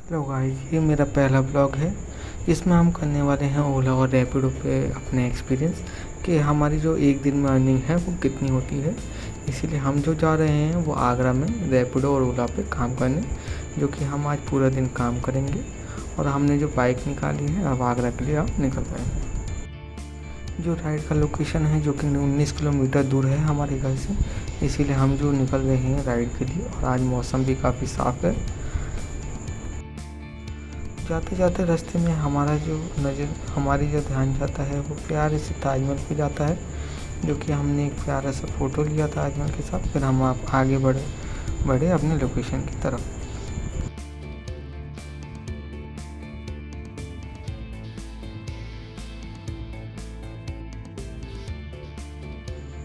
Hello guys, ये मेरा पहला ब्लॉग है। इसमें हम करने वाले हैं ओला और रैपिडो पे अपने एक्सपीरियंस कि हमारी जो एक दिन में अर्निंग है वो कितनी होती है। इसीलिए हम जो जा रहे हैं वो आगरा में रैपिडो और ओला पे काम करने, जो कि हम आज पूरा दिन काम करेंगे। और हमने जो बाइक निकाली है अब आगरा के लिए आप निकल रहे हैं। जो राइड का लोकेशन है जो कि 19 किलोमीटर दूर है हमारे घर से, इसीलिए हम जो निकल रहे हैं राइड के लिए। और आज मौसम भी काफ़ी साफ़ है। जाते जाते रास्ते में हमारी जो ध्यान जाता है वो प्यारे से ताजमहल पे जाता है, जो कि हमने एक प्यारा सा फ़ोटो लिया ताजमहल के साथ। फिर हम आप आगे बढ़े अपने लोकेशन की तरफ।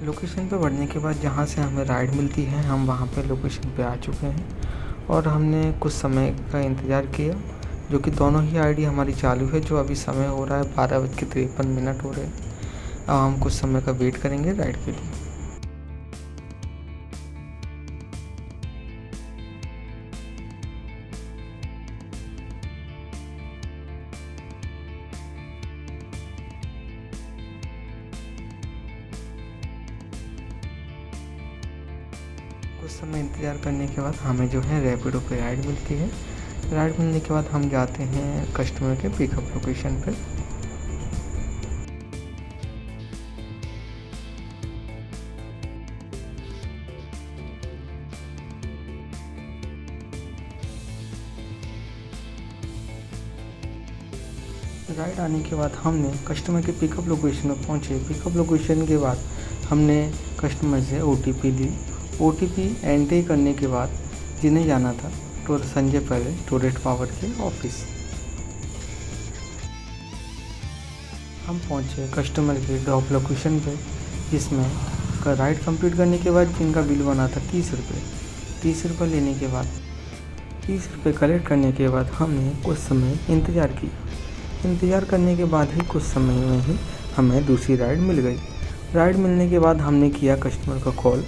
लोकेशन पे बढ़ने के बाद जहाँ से हमें राइड मिलती है हम वहाँ पे लोकेशन पे आ चुके हैं। और हमने कुछ समय का इंतज़ार किया, जो कि दोनों ही आईडी हमारी चालू है। जो अभी समय हो रहा है 12:53 हो रहे हैं। अब हम कुछ समय का वेट करेंगे राइड के लिए। कुछ समय इंतज़ार करने के बाद हमें जो है रैपिडो पे राइड मिलती है। राइड मिलने के बाद हम जाते हैं कस्टमर के पिकअप लोकेशन पे। राइड आने के बाद हमने कस्टमर के पिकअप लोकेशन में पहुँचे। पिकअप लोकेशन के बाद हमने कस्टमर से OTP ली। OTP एंट्री करने के बाद जिन्हें जाना था तो संजय पैलेस टूरिस्ट पावर के ऑफिस। हम पहुँचे कस्टमर के ड्रॉप लोकेशन पे, जिसमें राइड कंप्लीट करने के बाद जिनका बिल बना था 30 रुपये। 30 रुपये लेने के बाद 30 रुपये कलेक्ट करने के बाद हमने कुछ समय इंतज़ार किया। इंतज़ार करने के बाद ही कुछ समय में ही हमें दूसरी राइड मिल गई। राइड मिलने के बाद हमने किया कस्टमर का कॉल।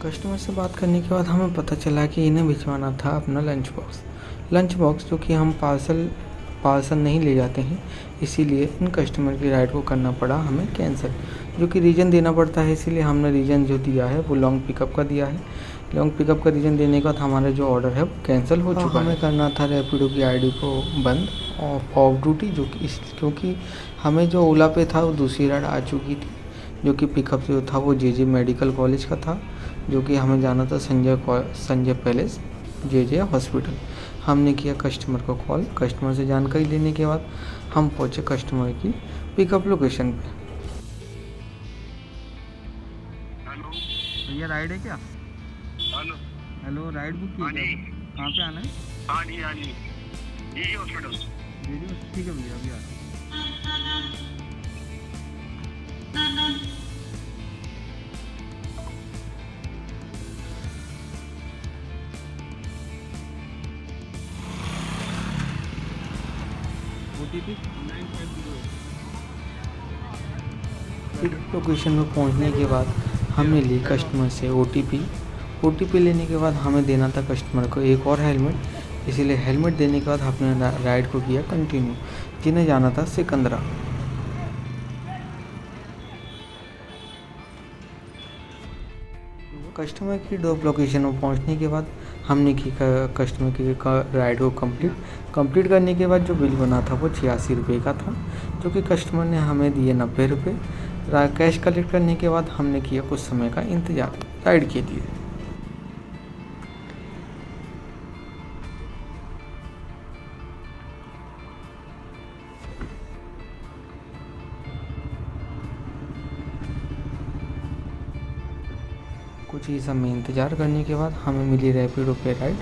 कस्टमर से बात करने के बाद हमें पता चला कि इन्हें भिजवाना था अपना लंच बॉक्स, जो कि हम पार्सल नहीं ले जाते हैं। इसीलिए इन कस्टमर की राइड को करना पड़ा हमें कैंसिल, जो कि रीज़न देना पड़ता है। इसीलिए हमने रीज़न जो दिया है वो लॉन्ग पिकअप का दिया है। लॉन्ग पिकअप का रीज़न देने के बाद हमारा जो ऑर्डर है वो कैंसिल हो चुका है। हमें करना था रैपिडो की आईडी को बंद ऑफ ड्यूटी, क्योंकि हमें जो ओला पे था वो दूसरी राइड आ चुकी थी, जो कि पिकअप जो था वो JJ मेडिकल कॉलेज का था, जो कि हमें जाना था संजय पैलेस JJ हॉस्पिटल। हमने किया कस्टमर को कॉल। कस्टमर से जानकारी लेने के बाद हम पहुंचे कस्टमर की पिकअप लोकेशन पे। हेलो। भैया राइड है क्या? हेलो। हेलो, राइड बुक हाँ की जी। है? कहाँ पे आना है? हाँ जी, हाँ जी, जी हॉस्पिटल। JJ, ठीक है भैया, अभी आ रहा हूँ। OTP लोकेशन में पहुंचने के बाद हमने ली कस्टमर से OTP लेने के बाद हमें देना था कस्टमर को एक और हेलमेट। इसीलिए हेलमेट देने के बाद हमने राइड को किया कंटिन्यू। जिन्हें जाना था सिकंदरा। कस्टमर की ड्रॉप लोकेशन में पहुंचने के बाद हमने की कस्टमर की राइड को कंप्लीट करने के बाद जो बिल बना था वो 86 रुपये का था, जो कि कस्टमर ने हमें दिए 90 रुपये। कैश कलेक्ट करने के बाद हमने किया कुछ समय का इंतज़ार राइड के लिए। कुछ ही समय इंतज़ार करने के बाद हमें मिली रैपिडो पे राइड।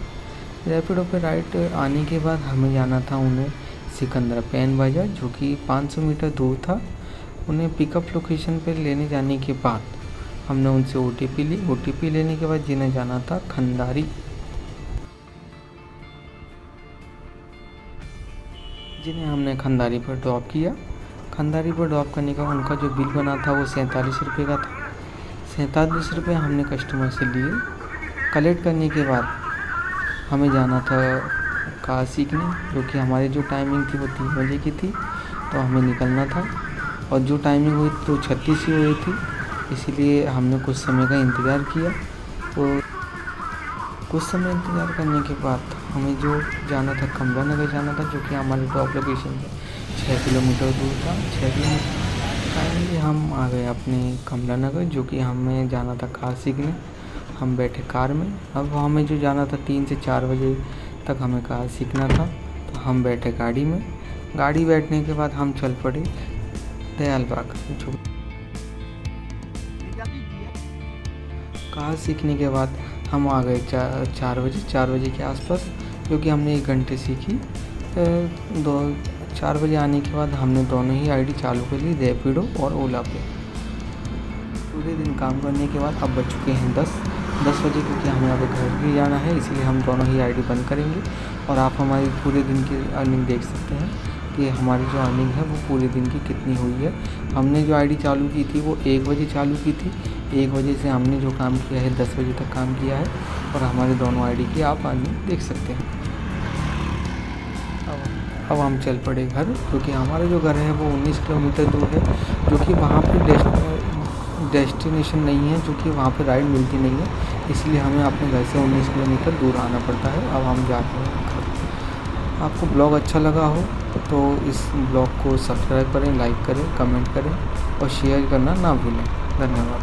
रैपिडो पे राइड आने के बाद हमें जाना था उन्हें सिकंदरा पैन बाज़ार, जो कि 500 मीटर दूर था। उन्हें पिकअप लोकेशन पर लेने जाने के बाद हमने उनसे ओटीपी ली। ओटीपी लेने के बाद जिन्हें जाना था खंडारी, जिन्हें हमने खंडारी पर ड्रॉप किया। खंडारी पर ड्रॉप करने का उनका जो बिल बना था वो 47 रुपये का था। 47 रुपये हमने कस्टमर से लिए। कलेक्ट करने के बाद हमें जाना था कार सीखने, जो कि हमारी जो टाइमिंग थी वो 3 बजे की थी, तो हमें निकलना था। और जो टाइमिंग हुई तो 36 ही हुई थी, इसीलिए हमने कुछ समय का इंतज़ार किया। तो कुछ समय इंतज़ार करने के बाद हमें जो जाना था कमला नगर जाना था, जो कि हमारे ड्रॉप लोकेशन से 6 किलोमीटर दूर था। 6 किलोमीटर फाइनली हम आ गए अपने कमला नगर, जो कि हमें जाना था कार सीखने। हम बैठे कार में। अब हमें जो जाना था 3 से 4 बजे तक हमें कार सीखना था, तो हम बैठे गाड़ी में। गाड़ी बैठने के बाद हम चल पड़े दयाल बाग। जो कार सीखने के बाद हम आ गए 4 बजे के आसपास, जो कि हमने 1 घंटे सीखी। 4 बजे आने के बाद हमने दोनों ही आईडी चालू कर ली, रैपिडो और ओला पे। पूरे दिन काम करने के बाद अब बज चुके हैं 10 बजे, क्योंकि हमें अब घर भी जाना है, इसीलिए हम दोनों ही आईडी बंद करेंगे। और आप हमारी पूरे दिन की अर्निंग देख सकते हैं कि हमारी जो अर्निंग है वो पूरे दिन की कितनी हुई है। हमने जो आईडी चालू की थी वो 1 बजे चालू की थी। 1 बजे से हमने जो काम किया है 10 बजे तक काम किया है, और हमारे दोनों आईडी की आप अर्निंग देख सकते हैं। अब हम चल पड़े घर, क्योंकि हमारा जो घर है वो 19 किलोमीटर दूर है, जो कि वहाँ पे डेस्टिनेशन नहीं है, जो कि वहाँ पे राइड मिलती नहीं है, इसलिए हमें अपने घर से 19 किलोमीटर दूर आना पड़ता है। अब हम जा रहे हैं घर। आपको ब्लॉग अच्छा लगा हो तो इस ब्लॉग को सब्सक्राइब करें, लाइक करें, कमेंट करें और शेयर करना ना भूलें। धन्यवाद।